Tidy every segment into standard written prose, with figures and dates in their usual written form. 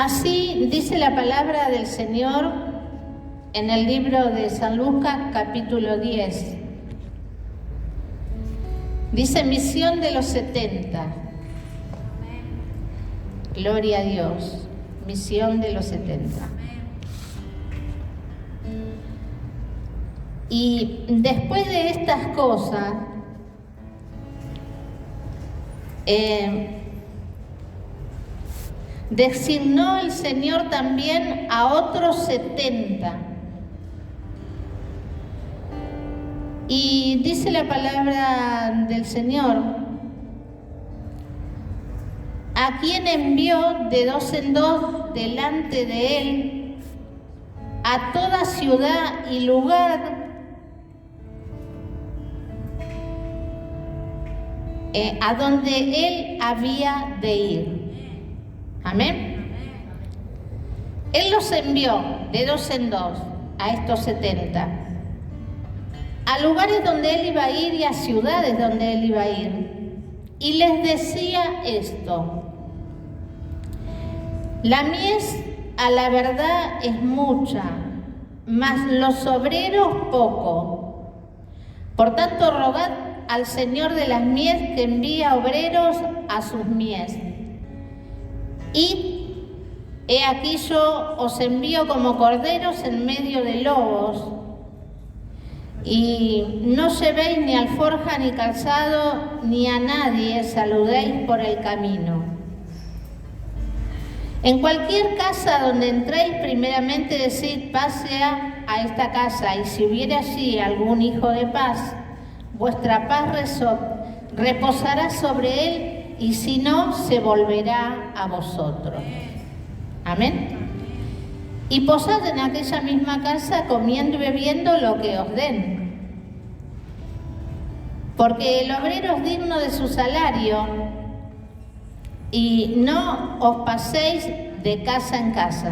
Así dice la palabra del Señor en el libro de San Lucas, capítulo 10. Dice misión de los 70. Gloria a Dios. Misión de los 70. Y después de estas cosas, designó el Señor también a otros 70. Y dice la palabra del Señor, a quien envió de dos en dos delante de él a toda ciudad y lugar a donde él había de ir. Amén. Él los envió de dos en dos a estos 70, a lugares donde él iba a ir y a ciudades donde él iba a ir. Y les decía esto: la mies a la verdad es mucha, mas los obreros poco. Por tanto, rogad al Señor de las mies que envía obreros a sus mies. Y he aquí yo os envío como corderos en medio de lobos, y no llevéis ni alforja ni calzado, ni a nadie saludéis por el camino. En cualquier casa donde entréis, primeramente decid, paz sea a esta casa, y si hubiere allí algún hijo de paz, vuestra paz reposará sobre él, y si no, se volverá a vosotros. Amén. Y posad en aquella misma casa, comiendo y bebiendo lo que os den. Porque el obrero es digno de su salario, y no os paséis de casa en casa.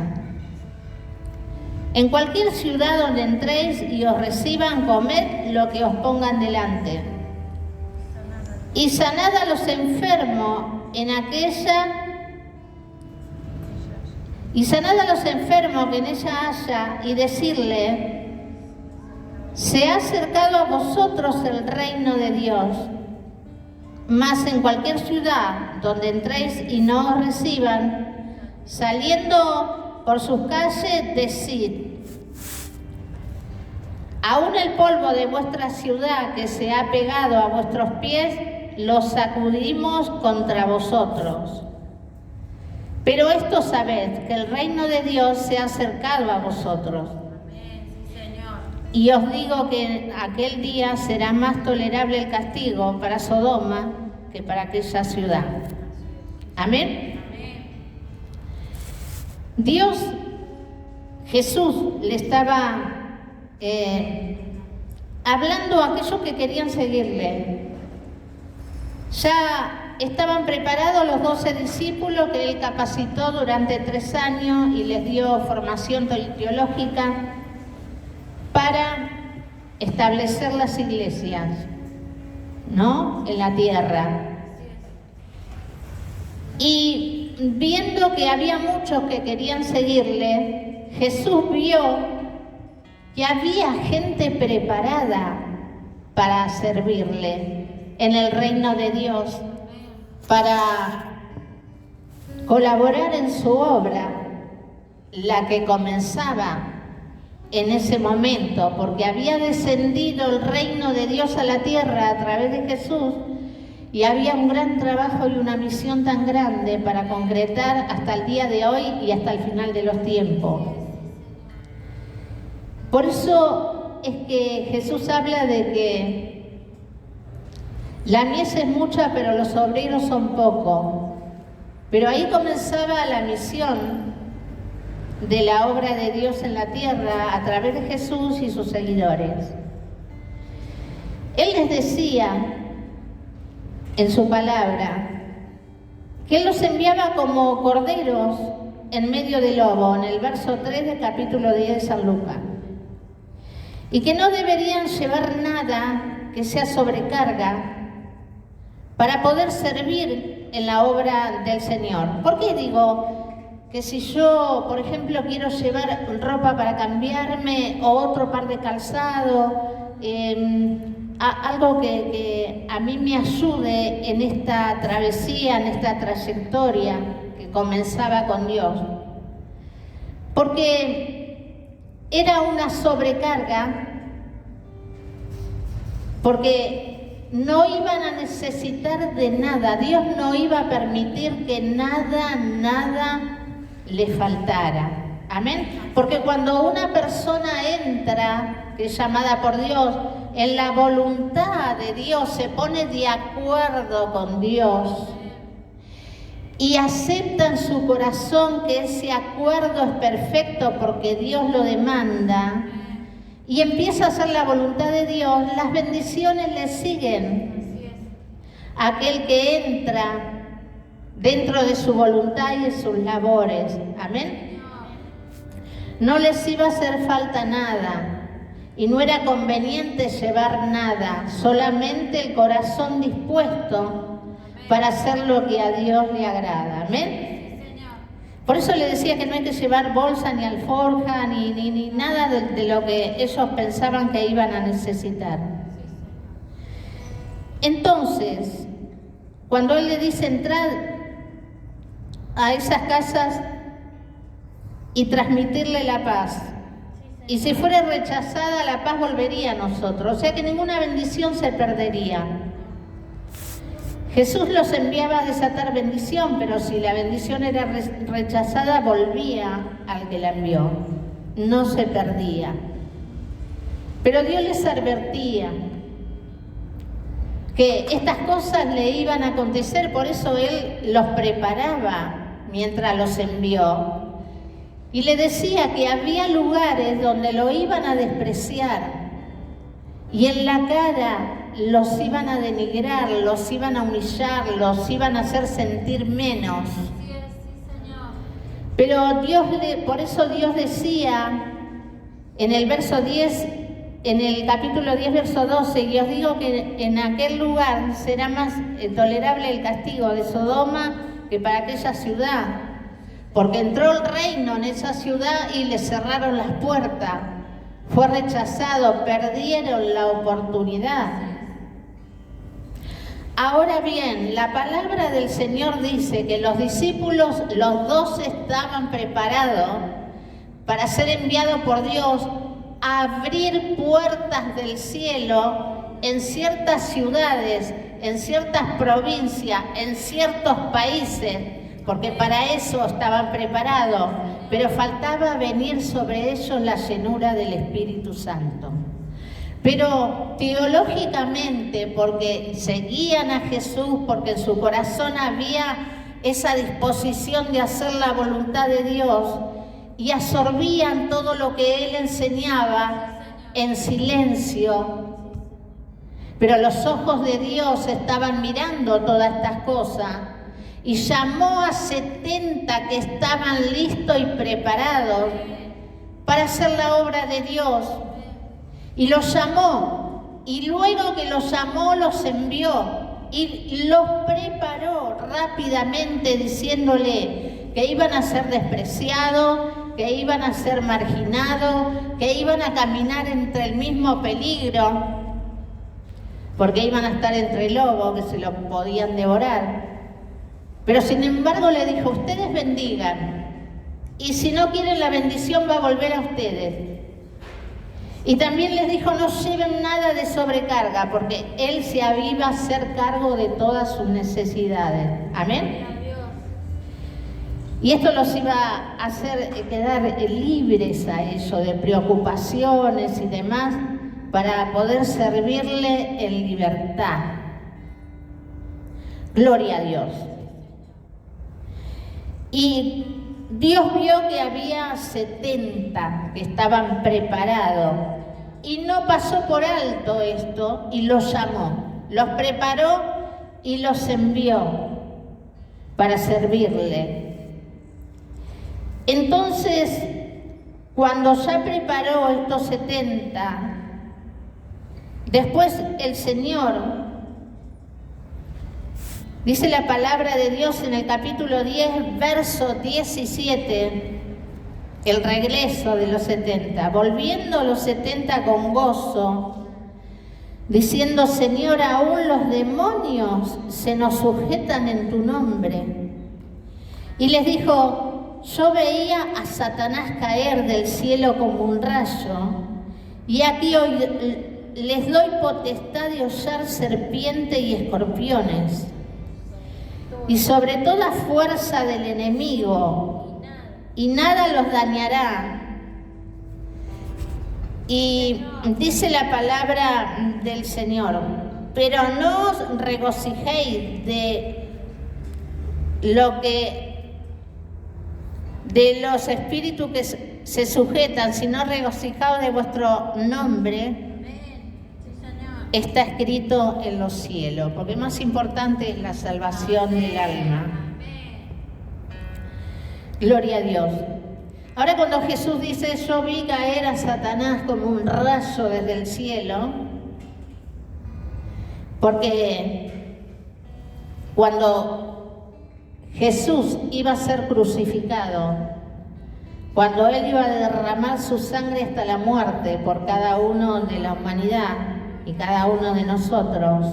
En cualquier ciudad donde entréis y os reciban, comed lo que os pongan delante. Y sanad a los enfermos que en ella haya, y decirle: se ha acercado a vosotros el reino de Dios. Mas en cualquier ciudad donde entréis y no os reciban, saliendo por sus calles, decid: aún el polvo de vuestra ciudad que se ha pegado a vuestros pies, lo sacudimos contra vosotros. Pero esto sabed, que el reino de Dios se ha acercado a vosotros. Y os digo que en aquel día será más tolerable el castigo para Sodoma que para aquella ciudad. Amén. Dios, Jesús, le estaba hablando a aquellos que querían seguirle. Ya estaban preparados los 12 discípulos que él capacitó durante 3 años y les dio formación teológica para establecer las iglesias, ¿no?, en la tierra. Y viendo que había muchos que querían seguirle, Jesús vio que había gente preparada para servirle en el reino de Dios, para colaborar en su obra, la que comenzaba en ese momento, porque había descendido el reino de Dios a la tierra a través de Jesús, y había un gran trabajo y una misión tan grande para concretar hasta el día de hoy y hasta el final de los tiempos. Por eso es que Jesús habla de que la mies es mucha, pero los obreros son pocos. Pero ahí comenzaba la misión de la obra de Dios en la tierra a través de Jesús y sus seguidores. Él les decía en su palabra que Él los enviaba como corderos en medio de lobo, en el verso 3 del capítulo 10 de San Lucas, y que no deberían llevar nada que sea sobrecarga para poder servir en la obra del Señor. ¿Por qué digo que si yo, por ejemplo, quiero llevar ropa para cambiarme o otro par de calzado, algo que a mí me ayude en esta travesía, en esta trayectoria que comenzaba con Dios. Porque era una sobrecarga, porque no iban a necesitar de nada. Dios no iba a permitir que nada le faltara. Amén. Porque cuando una persona entra, que es llamada por Dios, en la voluntad de Dios, se pone de acuerdo con Dios y acepta en su corazón que ese acuerdo es perfecto porque Dios lo demanda, y empieza a hacer la voluntad de Dios, las bendiciones le siguen. Aquel que entra dentro de su voluntad y de sus labores. Amén. No les iba a hacer falta nada y no era conveniente llevar nada, solamente el corazón dispuesto para hacer lo que a Dios le agrada. Amén. Por eso le decía que no hay que llevar bolsa, ni alforja, ni nada de lo que ellos pensaban que iban a necesitar. Entonces, cuando Él le dice entrar a esas casas y transmitirle la paz, y si fuera rechazada, la paz volvería a nosotros, o sea que ninguna bendición se perdería. Jesús los enviaba a desatar bendición, pero si la bendición era rechazada, volvía al que la envió, no se perdía. Pero Dios les advertía que estas cosas le iban a acontecer, por eso Él los preparaba mientras los envió. Y le decía que había lugares donde lo iban a despreciar y en la cara los iban a denigrar, los iban a humillar, los iban a hacer sentir menos. Así es, sí, Señor. Pero por eso Dios decía en el verso 10, en el capítulo 10, verso 12, y os digo que en aquel lugar será más tolerable el castigo de Sodoma que para aquella ciudad, porque entró el reino en esa ciudad y le cerraron las puertas, fue rechazado, perdieron la oportunidad. Ahora bien, la palabra del Señor dice que los discípulos, los 12, estaban preparados para ser enviados por Dios a abrir puertas del cielo en ciertas ciudades, en ciertas provincias, en ciertos países, porque para eso estaban preparados, pero faltaba venir sobre ellos la llenura del Espíritu Santo. Pero teológicamente, porque seguían a Jesús, porque en su corazón había esa disposición de hacer la voluntad de Dios y absorbían todo lo que Él enseñaba en silencio. Pero los ojos de Dios estaban mirando todas estas cosas y llamó a 70 que estaban listos y preparados para hacer la obra de Dios. Y los llamó, y luego que los llamó, los envió y los preparó rápidamente, diciéndole que iban a ser despreciados, que iban a ser marginados, que iban a caminar entre el mismo peligro, porque iban a estar entre lobos que se los podían devorar. Pero sin embargo le dijo, ustedes bendigan, y si no quieren la bendición va a volver a ustedes. Y también les dijo, no lleven nada de sobrecarga, porque Él se iba a hacer cargo de todas sus necesidades. Amén. Y esto los iba a hacer quedar libres a ellos de preocupaciones y demás, para poder servirle en libertad. Gloria a Dios. Y Dios vio que había 70 que estaban preparados y no pasó por alto esto y los llamó, los preparó y los envió para servirle. Entonces, cuando ya preparó estos 70, después el Señor Dice la palabra de Dios en el capítulo 10, verso 17, el regreso de los 70. Volviendo los 70 con gozo, diciendo: Señor, aún los demonios se nos sujetan en tu nombre. Y les dijo: yo veía a Satanás caer del cielo como un rayo, y aquí hoy les doy potestad de hollar serpientes y escorpiones, y sobre toda fuerza del enemigo, y nada los dañará. Y dice la palabra del Señor: pero no os regocijéis de los espíritus que se sujetan, sino regocijaos de vuestro nombre. Está escrito en los cielos, porque más importante es la salvación del alma. Gloria a Dios. Ahora, cuando Jesús dice: yo vi caer a Satanás como un rayo desde el cielo, porque cuando Jesús iba a ser crucificado, cuando Él iba a derramar su sangre hasta la muerte por cada uno de la humanidad y cada uno de nosotros,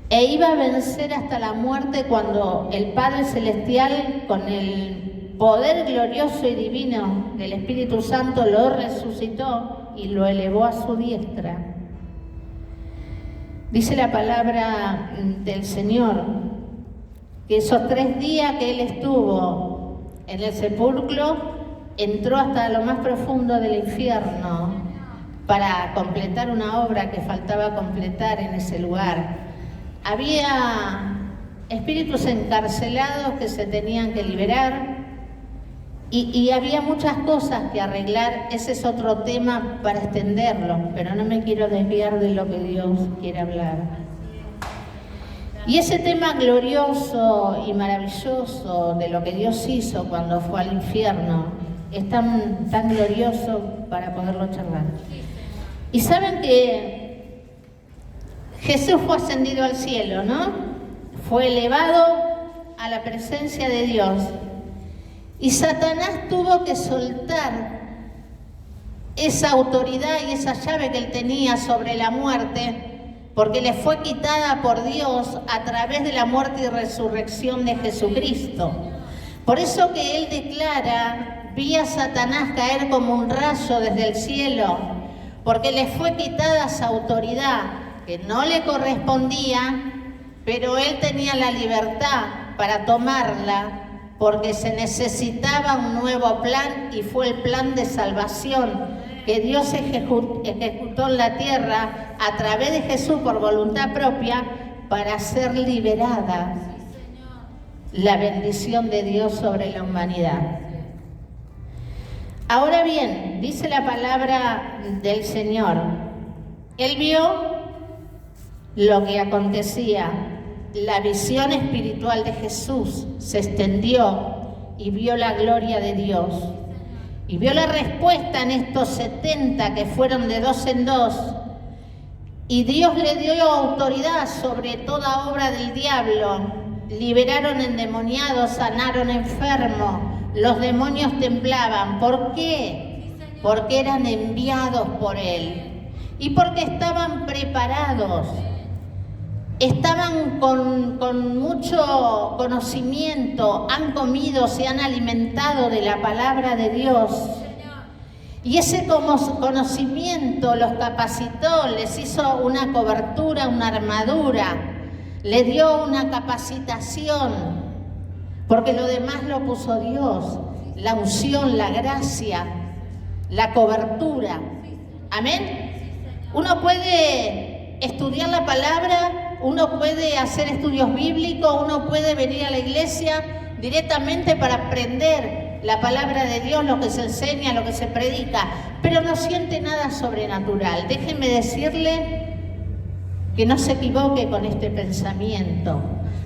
e iba a vencer hasta la muerte cuando el Padre Celestial, con el poder glorioso y divino del Espíritu Santo, lo resucitó y lo elevó a su diestra. Dice la palabra del Señor que esos 3 días que Él estuvo en el sepulcro, entró hasta lo más profundo del infierno para completar una obra que faltaba completar en ese lugar. Había espíritus encarcelados que se tenían que liberar y había muchas cosas que arreglar. Ese es otro tema para extenderlo, pero no me quiero desviar de lo que Dios quiere hablar. Y ese tema glorioso y maravilloso de lo que Dios hizo cuando fue al infierno es tan glorioso para poderlo charlar. Y saben que Jesús fue ascendido al cielo, ¿no? Fue elevado a la presencia de Dios. Y Satanás tuvo que soltar esa autoridad y esa llave que él tenía sobre la muerte, porque le fue quitada por Dios a través de la muerte y resurrección de Jesucristo. Por eso que él declara: vi a Satanás caer como un rayo desde el cielo, porque le fue quitada esa autoridad que no le correspondía, pero él tenía la libertad para tomarla, porque se necesitaba un nuevo plan, y fue el plan de salvación que Dios ejecutó en la tierra a través de Jesús por voluntad propia, para ser liberada la bendición de Dios sobre la humanidad. Ahora bien, dice la palabra del Señor, Él vio lo que acontecía. La visión espiritual de Jesús se extendió y vio la gloria de Dios. Y vio la respuesta en estos 70 que fueron de 2 en 2. Y Dios le dio autoridad sobre toda obra del diablo. Liberaron endemoniados, sanaron enfermos. Los demonios temblaban. ¿Por qué? Porque eran enviados por Él. Y porque estaban preparados. Estaban con mucho conocimiento, han comido, se han alimentado de la palabra de Dios. Y ese conocimiento los capacitó, les hizo una cobertura, una armadura, les dio una capacitación, porque lo demás lo puso Dios, la unción, la gracia, la cobertura. Amén. Uno puede estudiar la palabra, uno puede hacer estudios bíblicos, uno puede venir a la iglesia directamente para aprender la palabra de Dios, lo que se enseña, lo que se predica, pero no siente nada sobrenatural. Déjenme decirle que no se equivoque con este pensamiento.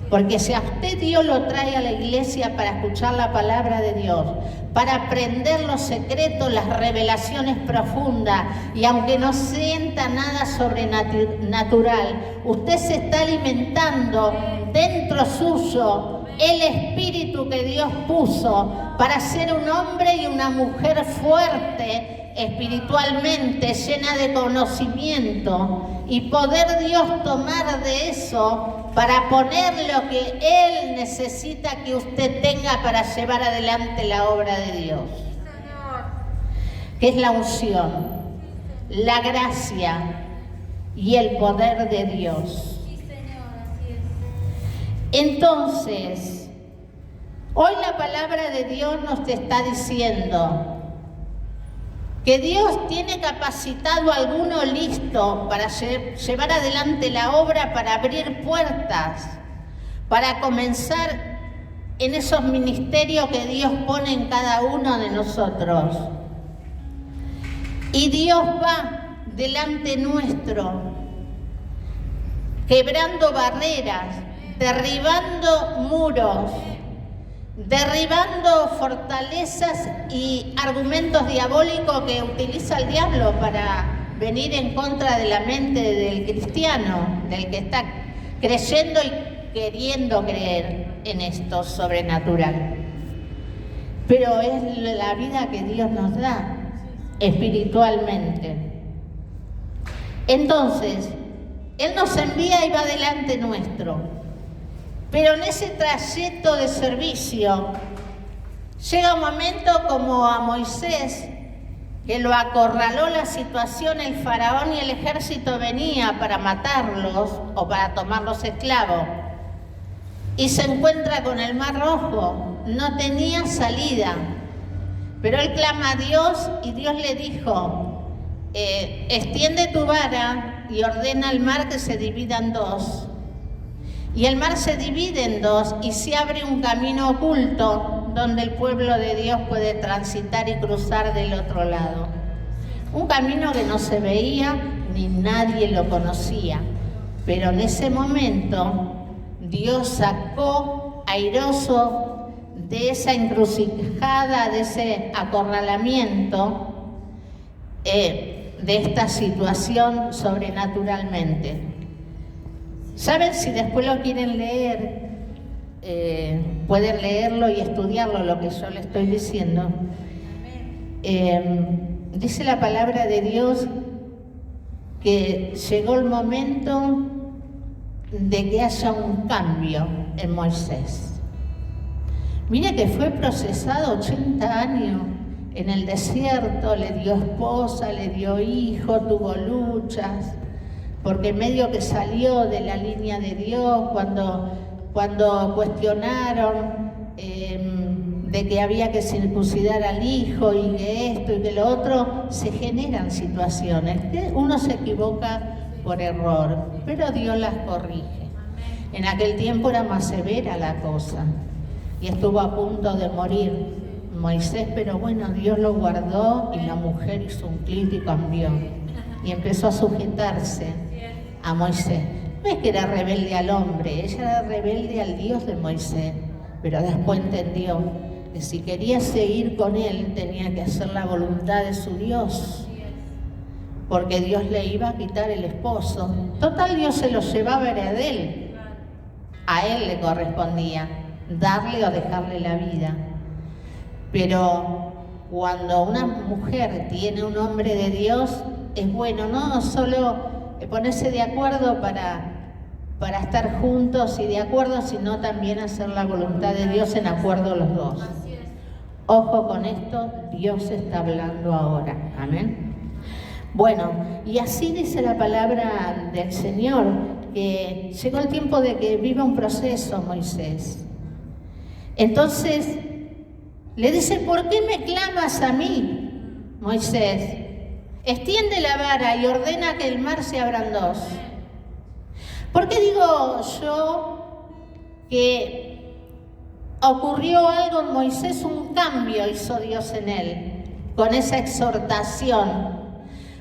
Porque si a usted Dios lo trae a la iglesia para escuchar la palabra de Dios, para aprender los secretos, las revelaciones profundas, y aunque no sienta nada sobrenatural, usted se está alimentando dentro suyo el espíritu que Dios puso para ser un hombre y una mujer fuerte espiritualmente, llena de conocimiento, y poder Dios tomar de eso para poner lo que Él necesita que usted tenga para llevar adelante la obra de Dios, que es la unción, la gracia y el poder de Dios. Entonces, hoy la palabra de Dios nos está diciendo que Dios tiene capacitado a alguno listo para llevar adelante la obra, para abrir puertas, para comenzar en esos ministerios que Dios pone en cada uno de nosotros. Y Dios va delante nuestro, quebrando barreras, derribando muros, derribando fortalezas y argumentos diabólicos que utiliza el diablo para venir en contra de la mente del cristiano, del que está creyendo y queriendo creer en esto sobrenatural. Pero es la vida que Dios nos da espiritualmente. Entonces, Él nos envía y va delante nuestro. Pero en ese trayecto de servicio, llega un momento como a Moisés, que lo acorraló la situación, el faraón y el ejército venía para matarlos o para tomarlos esclavos. Y se encuentra con el Mar Rojo, no tenía salida. Pero él clama a Dios y Dios le dijo, extiende tu vara y ordena al mar que se divida en dos. Y el mar se divide en dos y se abre un camino oculto donde el pueblo de Dios puede transitar y cruzar del otro lado. Un camino que no se veía ni nadie lo conocía. Pero en ese momento Dios sacó airoso de esa encrucijada, de ese acorralamiento, de esta situación sobrenaturalmente. ¿Saben? Si después lo quieren leer, pueden leerlo y estudiarlo, lo que yo le estoy diciendo. Dice la palabra de Dios que llegó el momento de que haya un cambio en Moisés. Mire que fue procesado 80 años en el desierto, le dio esposa, le dio hijo, tuvo luchas, porque medio que salió de la línea de Dios cuando cuestionaron de que había que circuncidar al hijo y que esto y que lo otro, se generan situaciones que uno se equivoca por error, pero Dios las corrige. En aquel tiempo era más severa la cosa y estuvo a punto de morir Moisés, pero bueno, Dios lo guardó y la mujer hizo un clic y cambió y empezó a sujetarse a Moisés. No es que era rebelde al hombre, ella era rebelde al Dios de Moisés, pero después entendió que si quería seguir con él tenía que hacer la voluntad de su Dios, porque Dios le iba a quitar el esposo. Total, Dios se lo llevaba, era de él. A él le correspondía darle o dejarle la vida. Pero cuando una mujer tiene un hombre de Dios, es bueno no solo ponerse de acuerdo para estar juntos y de acuerdo, sino también hacer la voluntad de Dios en acuerdo los dos. Ojo con esto, Dios está hablando ahora. Amén. Bueno, y así dice la palabra del Señor, que llegó el tiempo de que viva un proceso Moisés. Entonces, le dice, ¿por qué me clamas a mí, Moisés? Extiende la vara y ordena que el mar se abra en dos. ¿Por qué digo yo que ocurrió algo en Moisés? Un cambio hizo Dios en él, con esa exhortación.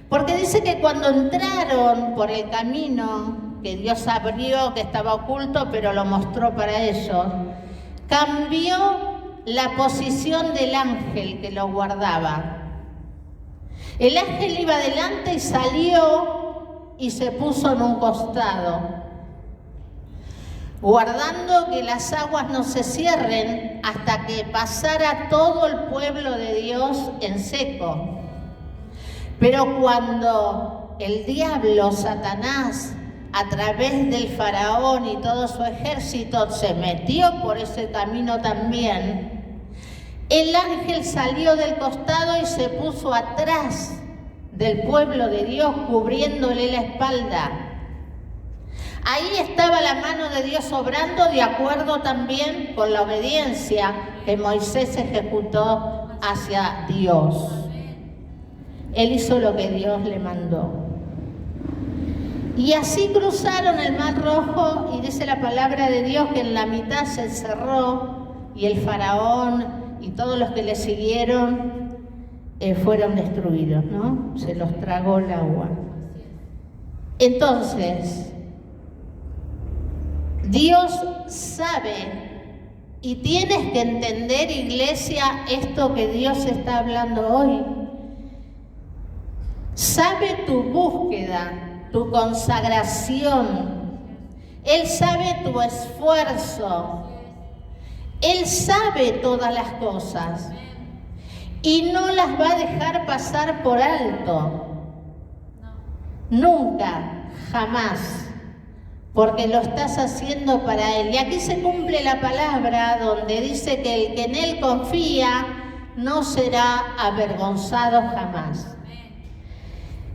Porque dice que cuando entraron por el camino que Dios abrió, que estaba oculto, pero lo mostró para ellos, cambió la posición del ángel que lo guardaba. El ángel iba adelante y salió y se puso en un costado, guardando que las aguas no se cierren hasta que pasara todo el pueblo de Dios en seco. Pero cuando el diablo, Satanás, a través del faraón y todo su ejército, se metió por ese camino también, el ángel salió del costado y se puso atrás del pueblo de Dios, cubriéndole la espalda. Ahí estaba la mano de Dios obrando, de acuerdo también con la obediencia que Moisés ejecutó hacia Dios. Él hizo lo que Dios le mandó. Y así cruzaron el Mar Rojo, y dice la palabra de Dios que en la mitad se cerró, y el faraón y todos los que le siguieron fueron destruidos, ¿no? Se los tragó el agua. Entonces, Dios sabe, y tienes que entender, iglesia, esto que Dios está hablando hoy. Sabe tu búsqueda, tu consagración. Él sabe tu esfuerzo. Él sabe todas las cosas y no las va a dejar pasar por alto. Nunca, jamás, porque lo estás haciendo para Él. Y aquí se cumple la palabra donde dice que el que en Él confía no será avergonzado jamás.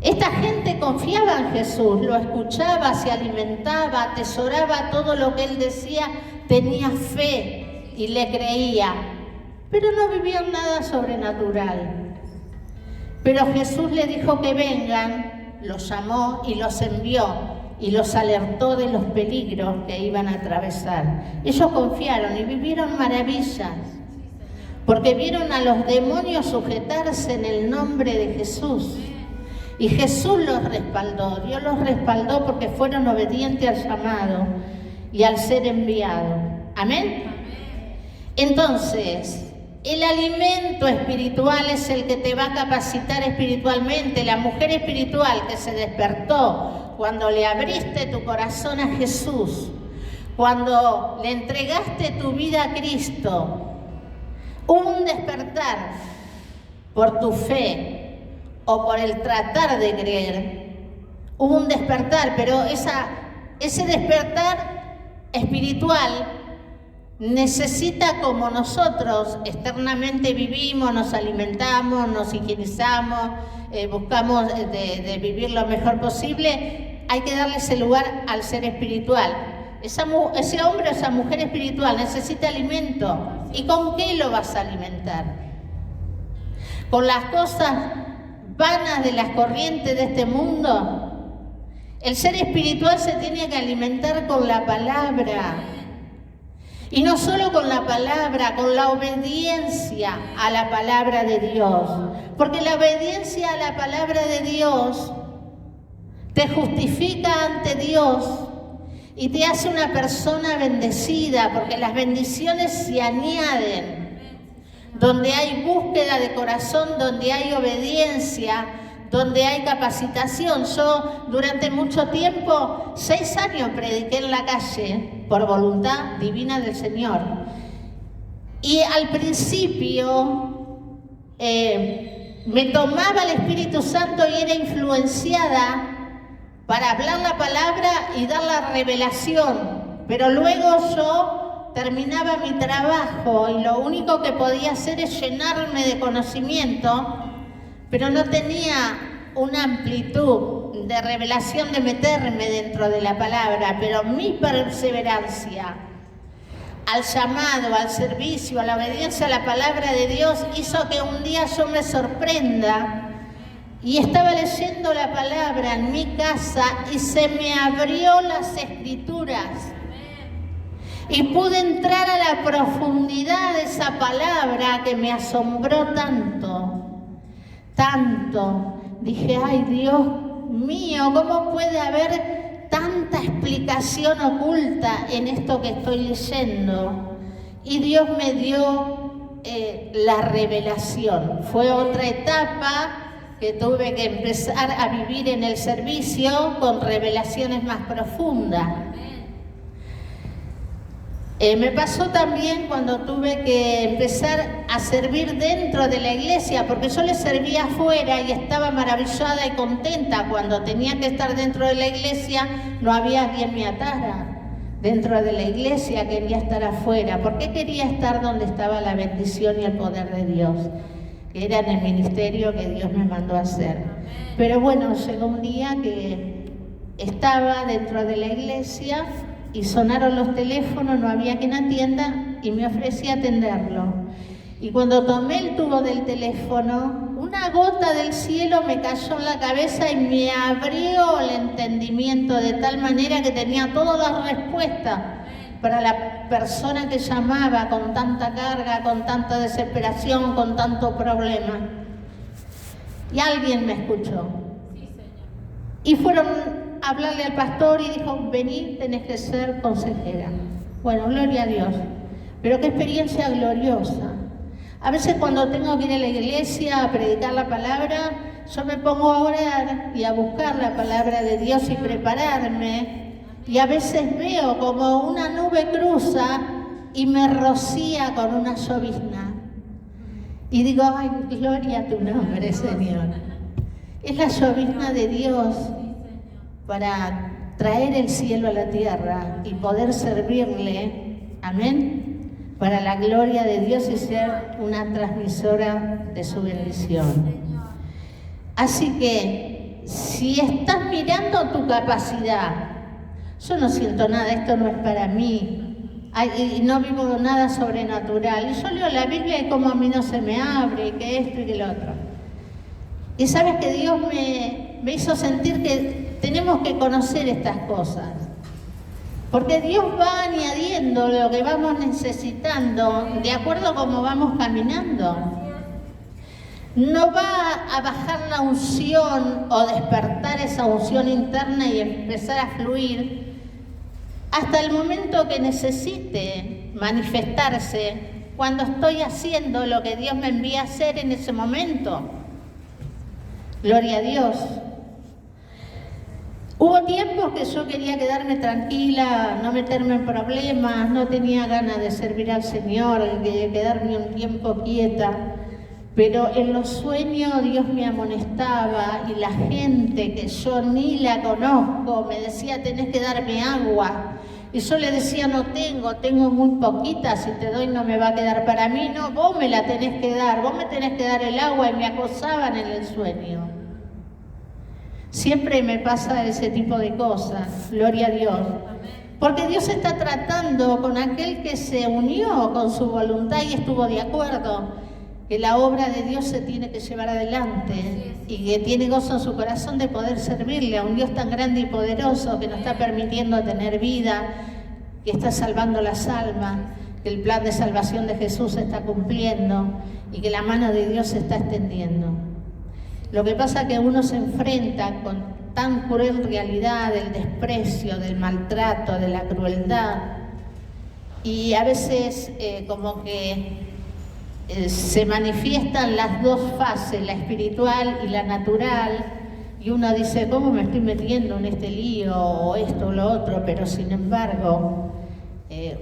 Esta gente confiaba en Jesús, lo escuchaba, se alimentaba, atesoraba todo lo que Él decía, tenía fe y le creía, pero no vivían nada sobrenatural. Pero Jesús le dijo que vengan, los llamó y los envió y los alertó de los peligros que iban a atravesar. Ellos confiaron y vivieron maravillas, porque vieron a los demonios sujetarse en el nombre de Jesús. Y Jesús los respaldó, Dios los respaldó porque fueron obedientes al llamado y al ser enviado. ¿Amén? Entonces, el alimento espiritual es el que te va a capacitar espiritualmente. La mujer espiritual que se despertó cuando le abriste tu corazón a Jesús, cuando le entregaste tu vida a Cristo, hubo un despertar por tu fe o por el tratar de creer. Hubo un despertar, pero ese despertar espiritual necesita, como nosotros externamente vivimos, nos alimentamos, nos higienizamos, buscamos de vivir lo mejor posible, hay que darle ese lugar al ser espiritual. Ese hombre o esa mujer espiritual necesita alimento. ¿Y con qué lo vas a alimentar? ¿Con las cosas vanas de las corrientes de este mundo? El ser espiritual se tiene que alimentar con la palabra. Y no solo con la palabra, con la obediencia a la palabra de Dios. Porque la obediencia a la palabra de Dios te justifica ante Dios y te hace una persona bendecida, porque las bendiciones se añaden. Donde hay búsqueda de corazón, donde hay obediencia, donde hay capacitación. Yo durante mucho tiempo, 6 años prediqué en la calle por voluntad divina del Señor. Y al principio me tomaba el Espíritu Santo y era influenciada para hablar la palabra y dar la revelación. Pero luego yo terminaba mi trabajo y lo único que podía hacer es llenarme de conocimiento, pero no tenía una amplitud de revelación de meterme dentro de la palabra. Pero mi perseverancia al llamado, al servicio, a la obediencia a la palabra de Dios hizo que un día yo me sorprenda y estaba leyendo la palabra en mi casa y se me abrió las escrituras. Y pude entrar a la profundidad de esa palabra que me asombró tanto, tanto. Dije, ay Dios mío, ¿cómo puede haber tanta esperanza explicación oculta en esto que estoy leyendo. Y Dios me dio la revelación. Fue otra etapa que tuve que empezar a vivir en el servicio con revelaciones más profundas. Me pasó también cuando tuve que empezar a servir dentro de la iglesia, porque yo le servía afuera y estaba maravillada y contenta. Cuando tenía que estar dentro de la iglesia, no había quien me atara. Dentro de la iglesia quería estar afuera. ¿Por qué quería estar donde estaba la bendición y el poder de Dios? Que era en el ministerio que Dios me mandó a hacer. Pero bueno, llegó un día que estaba dentro de la iglesia y sonaron los teléfonos, no había quien atienda y me ofrecí a atenderlo. Y cuando tomé el tubo del teléfono, una gota del cielo me cayó en la cabeza y me abrió el entendimiento de tal manera que tenía todas las respuestas para la persona que llamaba con tanta carga, con tanta desesperación, con tanto problema. Y alguien me escuchó. Y fueron a hablarle al pastor y dijo, vení, tenés que ser consejera. Bueno, gloria a Dios. Pero qué experiencia gloriosa. A veces cuando tengo que ir a la iglesia a predicar la palabra, yo me pongo a orar y a buscar la palabra de Dios y prepararme. Y a veces veo como una nube cruza y me rocía con una llovizna. Y digo, ay, gloria a tu nombre, Señor. Es la llovizna de Dios para traer el cielo a la tierra y poder servirle, amén, para la gloria de Dios y ser una transmisora de su bendición. Así que, si estás mirando tu capacidad, yo no siento nada, esto no es para mí, y no vivo nada sobrenatural, y yo leo la Biblia y como a mí no se me abre, y que esto y que lo otro. Y sabes que Dios me hizo sentir que tenemos que conocer estas cosas. Porque Dios va añadiendo lo que vamos necesitando de acuerdo a cómo vamos caminando. No va a bajar la unción o despertar esa unción interna y empezar a fluir hasta el momento que necesite manifestarse cuando estoy haciendo lo que Dios me envía a hacer en ese momento. Gloria a Dios. Hubo tiempos que yo quería quedarme tranquila, no meterme en problemas, no tenía ganas de servir al Señor, de quedarme un tiempo quieta, pero en los sueños Dios me amonestaba y la gente que yo ni la conozco me decía, tenés que darme agua. Y yo le decía, no tengo muy poquita, si te doy no me va a quedar para mí, no, vos me la tenés que dar, vos me tenés que dar el agua, y me acosaban en el sueño. Siempre me pasa ese tipo de cosas, gloria a Dios. Porque Dios está tratando con aquel que se unió con su voluntad y estuvo de acuerdo que la obra de Dios se tiene que llevar adelante y que tiene gozo en su corazón de poder servirle a un Dios tan grande y poderoso que nos está permitiendo tener vida, que está salvando las almas, que el plan de salvación de Jesús se está cumpliendo y que la mano de Dios se está extendiendo. Lo que pasa es que uno se enfrenta con tan cruel realidad del desprecio, del maltrato, de la crueldad, y a veces como que se manifiestan las dos fases, la espiritual y la natural, y uno dice, ¿cómo me estoy metiendo en este lío o esto o lo otro? Pero sin embargo,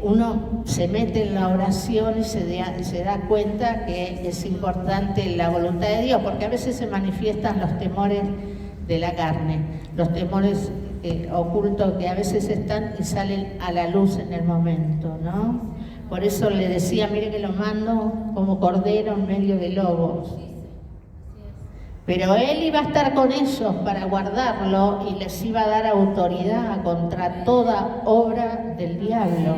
uno se mete en la oración y se da cuenta que es importante la voluntad de Dios, porque a veces se manifiestan los temores de la carne, los temores ocultos que a veces están y salen a la luz en el momento, ¿no? Por eso le decía, mire que lo mando como cordero en medio de lobos. Pero Él iba a estar con ellos para guardarlo y les iba a dar autoridad contra toda obra del diablo.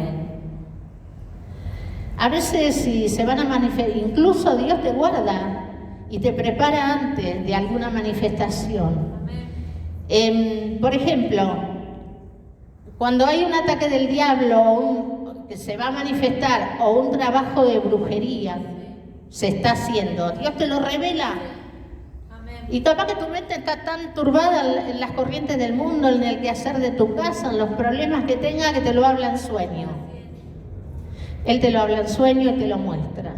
A veces si se van a manifestar, incluso Dios te guarda y te prepara antes de alguna manifestación. Por ejemplo, cuando hay un ataque del diablo que se va a manifestar o un trabajo de brujería se está haciendo, Dios te lo revela. Y capaz que tu mente está tan turbada en las corrientes del mundo, en el quehacer de tu casa, en los problemas que tenga, que te lo habla en sueño. Él te lo habla en sueño y te lo muestra.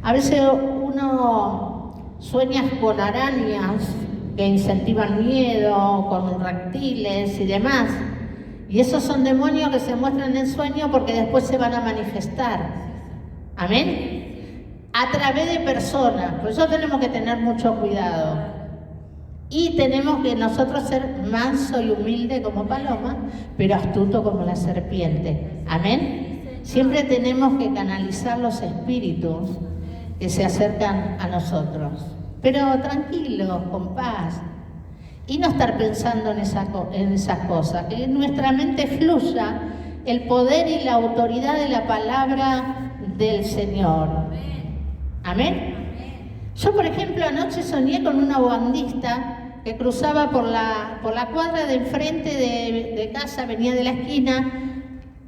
A veces uno sueña con arañas que incentivan miedo, con reptiles y demás. Y esos son demonios que se muestran en sueño porque después se van a manifestar. Amén. A través de personas. Por eso tenemos que tener mucho cuidado. Y tenemos que nosotros ser manso y humilde como paloma, pero astuto como la serpiente. Amén. Siempre tenemos que canalizar los espíritus que se acercan a nosotros, pero tranquilos, con paz, y no estar pensando en esas cosas, que en nuestra mente fluya el poder y la autoridad de la palabra del Señor. Amén. Yo, por ejemplo, anoche soñé con una bandista que cruzaba por la cuadra de enfrente de casa, venía de la esquina,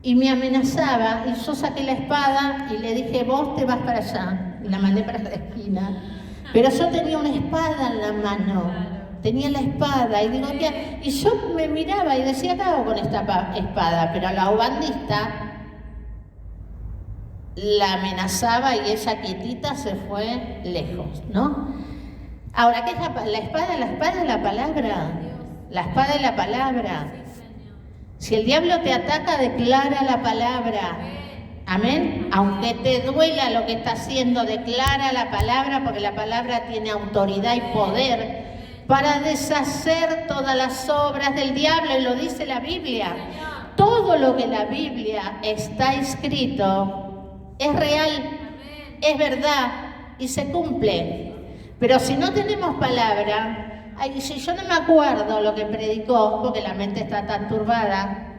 y me amenazaba, y yo saqué la espada y le dije, vos te vas para allá, y la mandé para la esquina. Pero yo tenía una espada en la mano, tenía la espada, y digo, ¿qué? Y yo me miraba y decía, ¿qué hago con esta espada? Pero la ubandista la amenazaba y ella quietita se fue lejos, ¿no? Ahora, ¿qué es la espada? La espada es la palabra, la espada es la palabra. Si el diablo te ataca, declara la palabra. Amén. Aunque te duela lo que está haciendo, declara la palabra, porque la palabra tiene autoridad y poder para deshacer todas las obras del diablo, y lo dice la Biblia. Todo lo que en la Biblia está escrito es real, es verdad y se cumple. Pero si no tenemos palabra, ay, si yo no me acuerdo lo que predicó, porque la mente está tan turbada,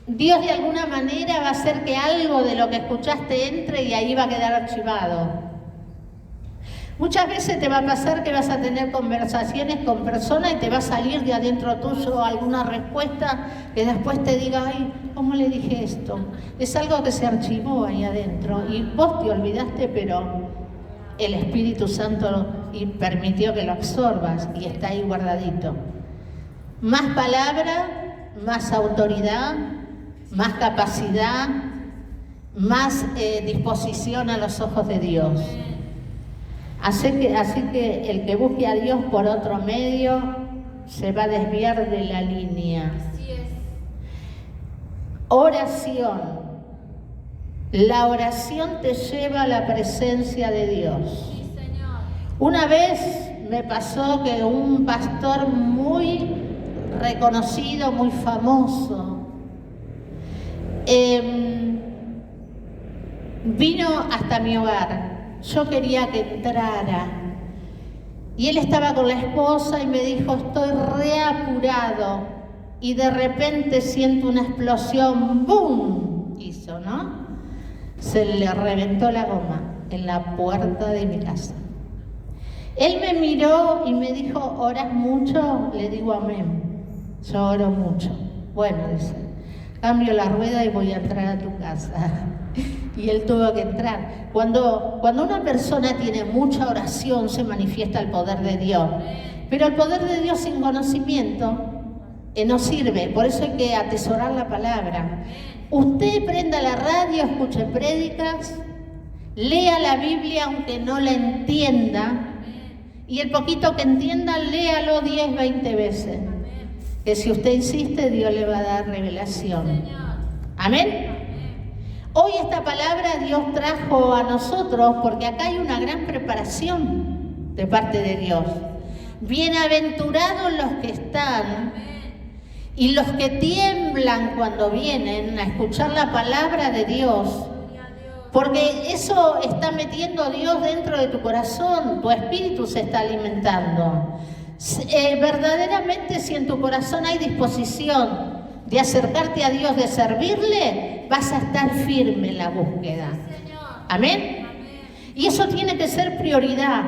Dios de alguna manera va a hacer que algo de lo que escuchaste entre y ahí va a quedar archivado. Muchas veces te va a pasar que vas a tener conversaciones con personas y te va a salir de adentro tuyo alguna respuesta que después te diga, ay, ¿cómo le dije esto? Es algo que se archivó ahí adentro y vos te olvidaste, pero el Espíritu Santo permitió que lo absorbas y está ahí guardadito. Más palabra, más autoridad, más capacidad, más disposición a los ojos de Dios. Así que el que busque a Dios por otro medio se va a desviar de la línea. Así es. Oración. La oración te lleva a la presencia de Dios. Sí, Señor. Una vez me pasó que un pastor muy reconocido, muy famoso, vino hasta mi hogar. Yo quería que entrara. Y él estaba con la esposa y me dijo, estoy reapurado. Y de repente siento una explosión, ¡boom! Hizo, ¿no? Se le reventó la goma en la puerta de mi casa. Él me miró y me dijo, ¿oras mucho? Le digo, amén. Yo oro mucho. Bueno, dice, cambio la rueda y voy a entrar a tu casa. Y él tuvo que entrar. Cuando una persona tiene mucha oración, se manifiesta el poder de Dios. Pero el poder de Dios sin conocimiento no sirve. Por eso hay que atesorar la palabra. Usted prenda la radio, escuche prédicas, lea la Biblia aunque no la entienda. Y el poquito que entienda, léalo 10, 20 veces. Que si usted insiste, Dios le va a dar revelación. Amén. Hoy esta palabra Dios trajo a nosotros porque acá hay una gran preparación de parte de Dios. Bienaventurados los que están y los que tiemblan cuando vienen a escuchar la palabra de Dios. Porque eso está metiendo Dios dentro de tu corazón, tu espíritu se está alimentando. Verdaderamente, si en tu corazón hay disposición de acercarte a Dios, de servirle, vas a estar firme en la búsqueda. Amén. Y eso tiene que ser prioridad.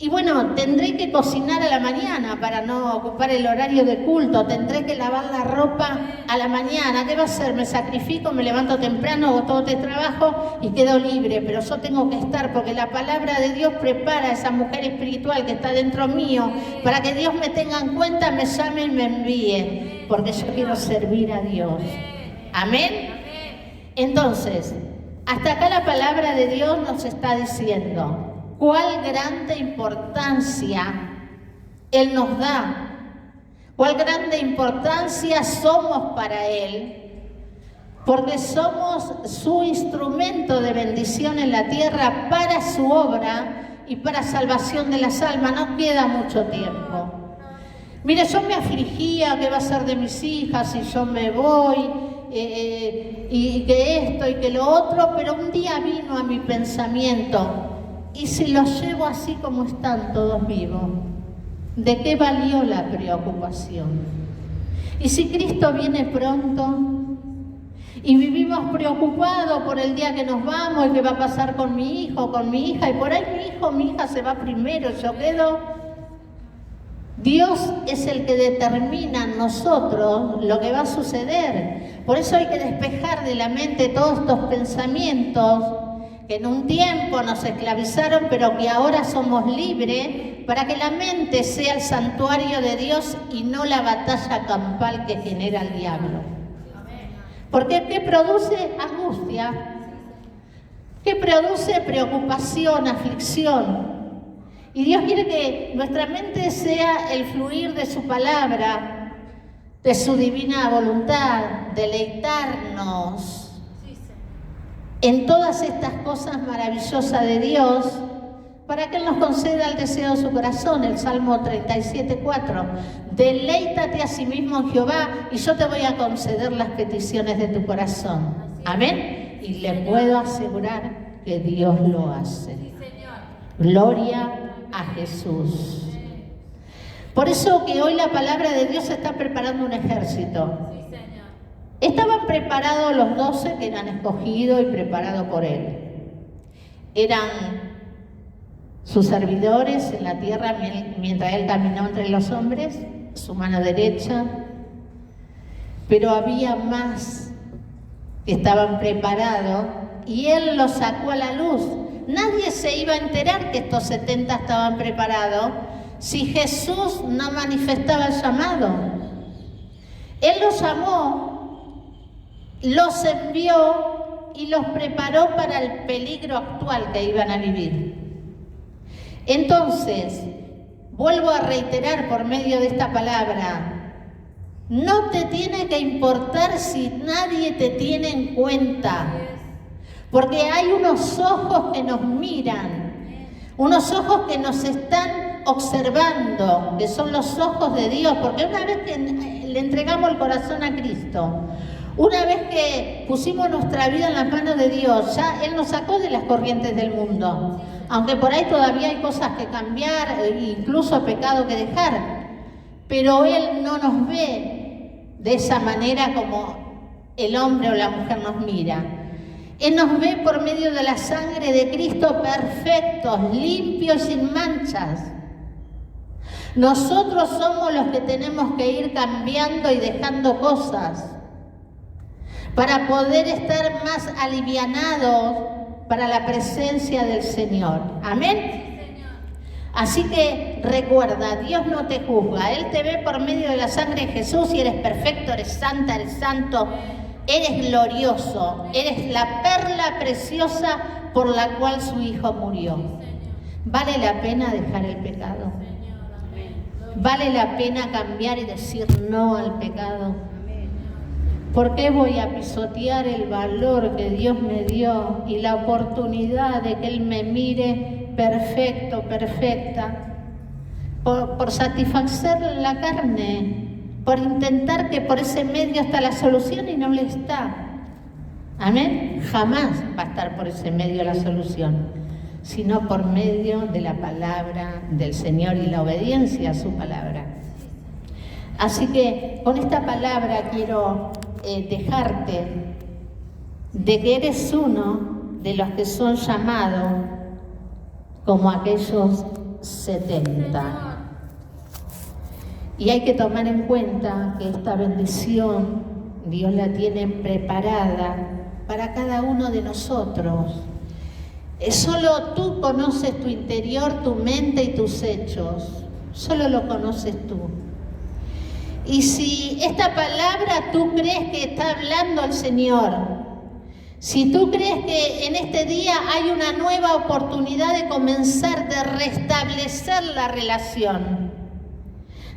Y bueno, tendré que cocinar a la mañana para no ocupar el horario de culto, tendré que lavar la ropa a la mañana. ¿Qué va a hacer? Me sacrifico, me levanto temprano, hago todo este trabajo y quedo libre, pero yo tengo que estar porque la palabra de Dios prepara a esa mujer espiritual que está dentro mío para que Dios me tenga en cuenta, me llame y me envíe, porque yo quiero servir a Dios. Amén. Entonces, hasta acá la palabra de Dios nos está diciendo cuál grande importancia Él nos da, cuál grande importancia somos para Él, porque somos su instrumento de bendición en la tierra para su obra y para salvación de las almas. No queda mucho tiempo. Mire, yo me afligía, ¿qué va a ser de mis hijas si yo me voy? Y que esto y que lo otro, pero un día vino a mi pensamiento: ¿y si los llevo así como están todos vivos? ¿De qué valió la preocupación? ¿Y si Cristo viene pronto y vivimos preocupados por el día que nos vamos y qué va a pasar con mi hijo, con mi hija, y por ahí mi hijo, mi hija se va primero, yo quedo? Dios es el que determina en nosotros lo que va a suceder. Por eso hay que despejar de la mente todos estos pensamientos que en un tiempo nos esclavizaron, pero que ahora somos libres, para que la mente sea el santuario de Dios y no la batalla campal que genera el diablo. Porque ¿qué produce? Angustia. ¿Qué produce? Preocupación, aflicción. Y Dios quiere que nuestra mente sea el fluir de su palabra, de su divina voluntad, deleitarnos en todas estas cosas maravillosas de Dios, para que Él nos conceda el deseo de su corazón. El Salmo 37:4. Deleítate a sí mismo en Jehová y yo te voy a conceder las peticiones de tu corazón. Amén. Y le puedo asegurar que Dios lo hace. Gloria a Jesús. Por eso que hoy la palabra de Dios está preparando un ejército. Estaban preparados los 12 que eran escogidos y preparados por Él. Eran sus servidores en la tierra mientras Él caminó entre los hombres, su mano derecha. Pero había más que estaban preparados y Él los sacó a la luz. Nadie se iba a enterar que estos 70 estaban preparados si Jesús no manifestaba el llamado. Él los llamó, los envió y los preparó para el peligro actual que iban a vivir. Entonces, vuelvo a reiterar por medio de esta palabra: no te tiene que importar si nadie te tiene en cuenta. Porque hay unos ojos que nos miran, unos ojos que nos están observando, que son los ojos de Dios. Porque una vez que le entregamos el corazón a Cristo, una vez que pusimos nuestra vida en las manos de Dios, ya Él nos sacó de las corrientes del mundo. Aunque por ahí todavía hay cosas que cambiar, incluso pecado que dejar. Pero Él no nos ve de esa manera como el hombre o la mujer nos mira. Él nos ve por medio de la sangre de Cristo perfectos, limpios, sin manchas. Nosotros somos los que tenemos que ir cambiando y dejando cosas para poder estar más alivianados para la presencia del Señor. Amén. Así que recuerda, Dios no te juzga. Él te ve por medio de la sangre de Jesús y eres perfecto, eres santa, eres santo. Eres glorioso, eres la perla preciosa por la cual su Hijo murió. ¿Vale la pena dejar el pecado? ¿Vale la pena cambiar y decir no al pecado? ¿Por qué voy a pisotear el valor que Dios me dio y la oportunidad de que Él me mire perfecto, perfecta? Por satisfacer la carne, por intentar que por ese medio está la solución y no le está. Amén. Jamás va a estar por ese medio la solución, sino por medio de la palabra del Señor y la obediencia a su palabra. Así que con esta palabra quiero dejarte de que eres uno de los que son llamados como aquellos 70. Y hay que tomar en cuenta que esta bendición Dios la tiene preparada para cada uno de nosotros. Solo tú conoces tu interior, tu mente y tus hechos. Solo lo conoces tú. Y si esta palabra tú crees que está hablando el Señor, si tú crees que en este día hay una nueva oportunidad de comenzar, de restablecer la relación,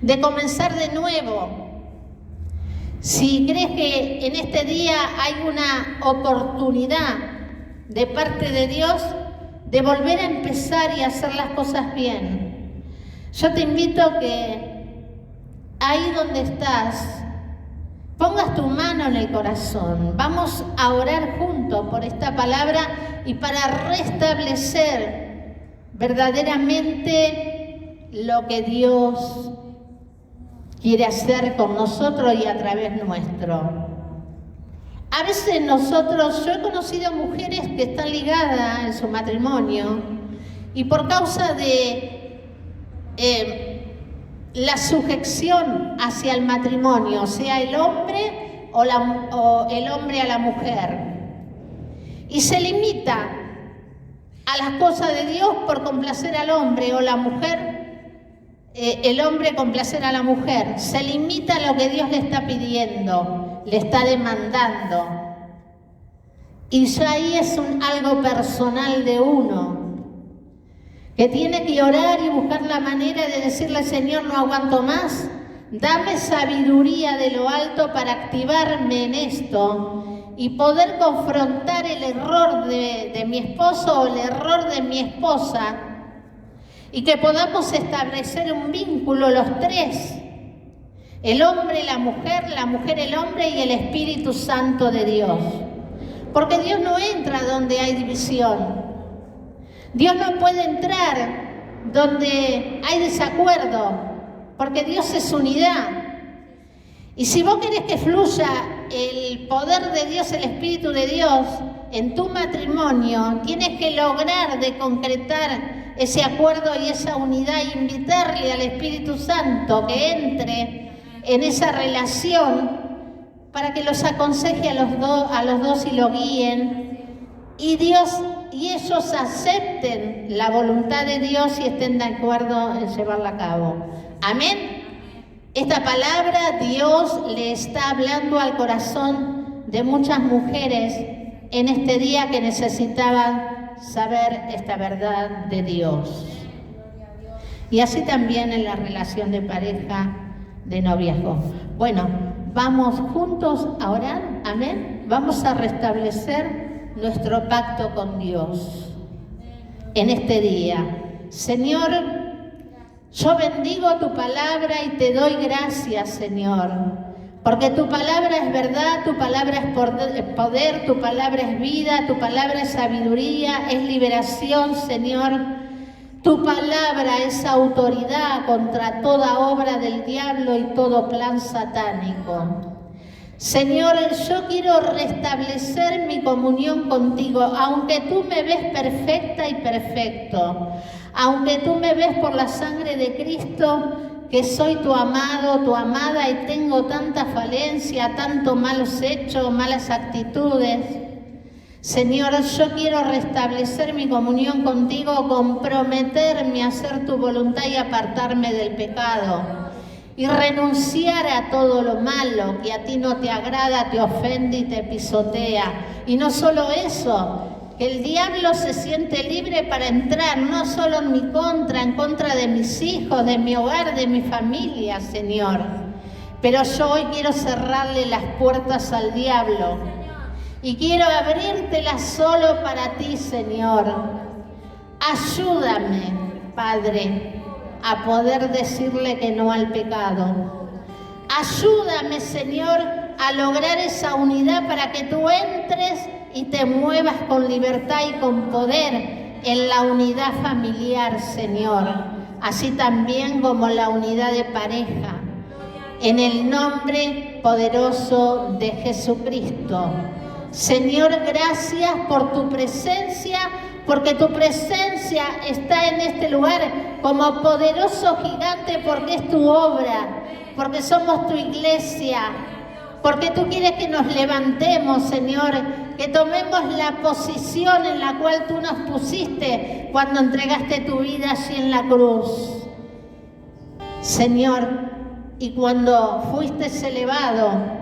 de comenzar de nuevo, si crees que en este día hay una oportunidad de parte de Dios de volver a empezar y hacer las cosas bien, yo te invito a que ahí donde estás, pongas tu mano en el corazón. Vamos a orar juntos por esta palabra y para restablecer verdaderamente lo que Dios quiere hacer con nosotros y a través nuestro. A veces yo he conocido mujeres que están ligadas en su matrimonio y por causa de la sujeción hacia el matrimonio, sea el hombre o el hombre a la mujer, y se limita a las cosas de Dios por complacer al hombre, o la mujer, el hombre complacer a la mujer, se limita a lo que Dios le está pidiendo, le está demandando, y ya ahí es algo personal de uno, que tiene que orar y buscar la manera de decirle al Señor, no aguanto más, dame sabiduría de lo alto para activarme en esto y poder confrontar el error de mi esposo o el error de mi esposa, y que podamos establecer un vínculo los tres, el hombre, la mujer el hombre y el Espíritu Santo de Dios, porque Dios no entra donde hay división. Dios no puede entrar donde hay desacuerdo, porque Dios es unidad. Y si vos querés que fluya el poder de Dios, el Espíritu de Dios en tu matrimonio, tienes que lograr de concretar ese acuerdo y esa unidad e invitarle al Espíritu Santo que entre en esa relación para que los aconseje a los dos y lo guíen, y ellos acepten la voluntad de Dios y estén de acuerdo en llevarla a cabo. Amén. Esta palabra Dios le está hablando al corazón de muchas mujeres en este día que necesitaban saber esta verdad de Dios. Y así también en la relación de pareja, de noviazgo. Bueno, vamos juntos a orar. Amén. Vamos a restablecer nuestro pacto con Dios en este día. Señor, yo bendigo tu palabra y te doy gracias, Señor, porque tu palabra es verdad, tu palabra es poder, tu palabra es vida, tu palabra es sabiduría, es liberación, Señor. Tu palabra es autoridad contra toda obra del diablo y todo plan satánico. Señor, yo quiero restablecer mi comunión contigo, aunque tú me ves perfecta y perfecto, aunque tú me ves por la sangre de Cristo, que soy tu amado, tu amada y tengo tanta falencia, tanto malos hechos, malas actitudes. Señor, yo quiero restablecer mi comunión contigo, comprometerme a hacer tu voluntad y apartarme del pecado. Y renunciar a todo lo malo que a ti no te agrada, te ofende y te pisotea. Y no solo eso, que el diablo se siente libre para entrar, no solo en mi contra, en contra de mis hijos, de mi hogar, de mi familia, Señor. Pero yo hoy quiero cerrarle las puertas al diablo y quiero abrírtelas solo para ti, Señor. Ayúdame, Padre, a poder decirle que no al pecado. Ayúdame, Señor, a lograr esa unidad para que tú entres y te muevas con libertad y con poder en la unidad familiar, Señor, así también como la unidad de pareja. En el nombre poderoso de Jesucristo. Señor, gracias por tu presencia, porque tu presencia está en este lugar como poderoso gigante, porque es tu obra, porque somos tu iglesia, porque tú quieres que nos levantemos, Señor, que tomemos la posición en la cual tú nos pusiste cuando entregaste tu vida allí en la cruz. Señor, y cuando fuiste elevado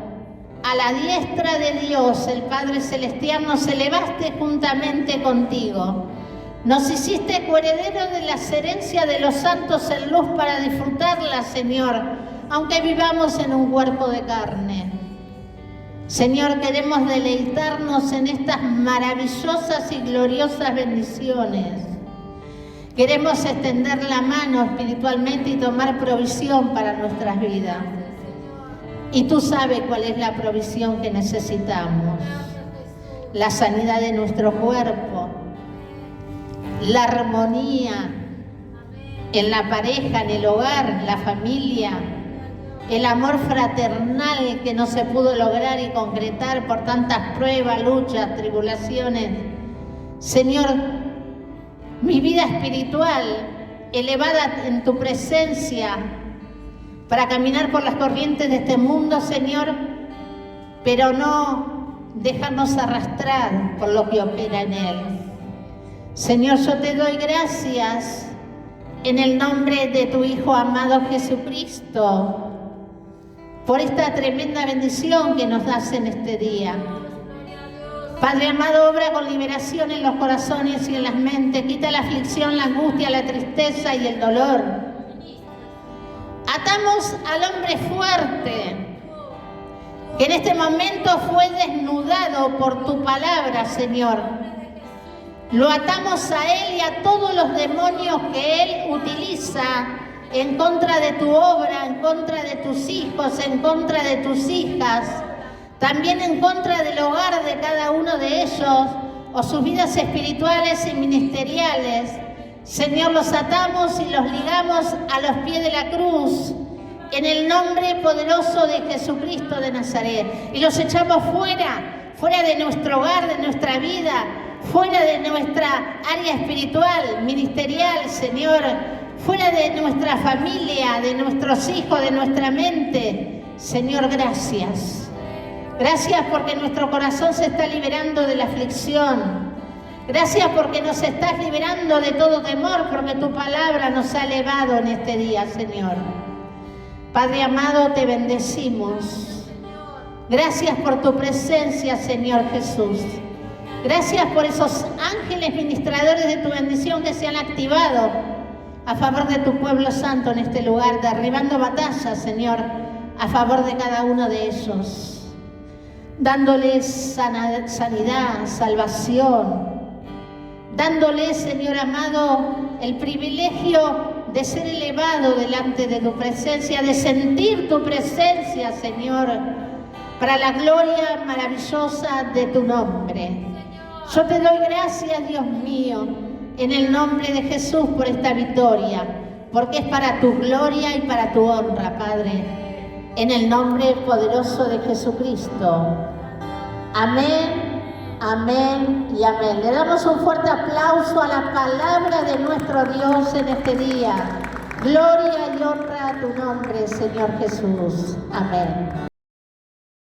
a la diestra de Dios, el Padre Celestial, nos elevaste juntamente contigo. Nos hiciste coherederos de las herencias de los santos en luz para disfrutarla, Señor, aunque vivamos en un cuerpo de carne. Señor, queremos deleitarnos en estas maravillosas y gloriosas bendiciones. Queremos extender la mano espiritualmente y tomar provisión para nuestras vidas. Y tú sabes cuál es la provisión que necesitamos. La sanidad de nuestro cuerpo, la armonía en la pareja, en el hogar, la familia, el amor fraternal que no se pudo lograr y concretar por tantas pruebas, luchas, tribulaciones. Señor, mi vida espiritual elevada en tu presencia para caminar por las corrientes de este mundo, Señor, pero no dejarnos arrastrar por lo que opera en él. Señor, yo te doy gracias en el nombre de tu Hijo amado Jesucristo por esta tremenda bendición que nos das en este día. Padre amado, obra con liberación en los corazones y en las mentes. Quita la aflicción, la angustia, la tristeza y el dolor. Atamos al hombre fuerte, que en este momento fue desnudado por tu palabra, Señor. Lo atamos a él y a todos los demonios que él utiliza en contra de tu obra, en contra de tus hijos, en contra de tus hijas, también en contra del hogar de cada uno de ellos, o sus vidas espirituales y ministeriales. Señor, los atamos y los ligamos a los pies de la cruz, en el nombre poderoso de Jesucristo de Nazaret. Y los echamos fuera de nuestro hogar, de nuestra vida, fuera de nuestra área espiritual, ministerial, Señor, fuera de nuestra familia, de nuestros hijos, de nuestra mente. Señor, gracias. Gracias porque nuestro corazón se está liberando de la aflicción. Gracias porque nos estás liberando de todo temor, porque tu palabra nos ha elevado en este día, Señor. Padre amado, te bendecimos. Gracias por tu presencia, Señor Jesús. Gracias por esos ángeles ministradores de tu bendición que se han activado a favor de tu pueblo santo en este lugar, derribando batallas, Señor, a favor de cada uno de ellos, dándoles sanidad, salvación, dándoles, Señor amado, el privilegio de ser elevado delante de tu presencia, de sentir tu presencia, Señor, para la gloria maravillosa de tu nombre. Yo te doy gracias, Dios mío, en el nombre de Jesús por esta victoria, porque es para tu gloria y para tu honra, Padre, en el nombre poderoso de Jesucristo. Amén, amén y amén. Le damos un fuerte aplauso a la palabra de nuestro Dios en este día. Gloria y honra a tu nombre, Señor Jesús. Amén.